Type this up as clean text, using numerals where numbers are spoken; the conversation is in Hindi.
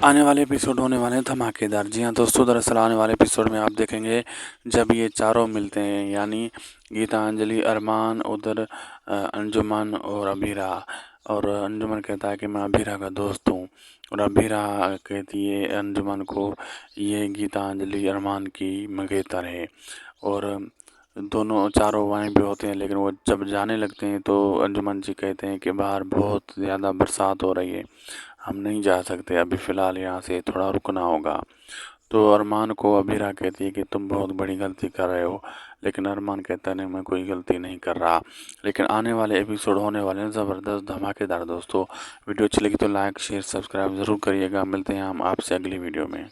आने वाले एपिसोड होने वाले हैं धमाकेदार। जी हाँ दोस्तों, दरअसल आने वाले एपिसोड में आप देखेंगे जब ये चारों मिलते हैं, यानी गीतांजलि, अरमान, उधर अंजुमन और अभीरा। और अंजुमन कहता है कि मैं अभीरा का दोस्त हूँ, और अभीरा कहती है अंजुमन को ये गीतांजलि अरमान की मंगेतर है। और दोनों चारों वहीं पे होते हैं, लेकिन वो जब जाने लगते हैं तो अंजुमन जी कहते हैं कि बाहर बहुत ज़्यादा बरसात हो रही है, हम नहीं जा सकते, अभी फ़िलहाल यहाँ से थोड़ा रुकना होगा। तो अरमान को अभीरा कहती है कि तुम बहुत बड़ी गलती कर रहे हो, लेकिन अरमान कहता है नहीं, मैं कोई गलती नहीं कर रहा। लेकिन आने वाले एपिसोड होने वाले हैं ज़बरदस्त धमाकेदार दोस्तों। वीडियो अच्छी लगी तो लाइक शेयर सब्सक्राइब ज़रूर करिएगा। मिलते हैं हम आपसे अगली वीडियो में।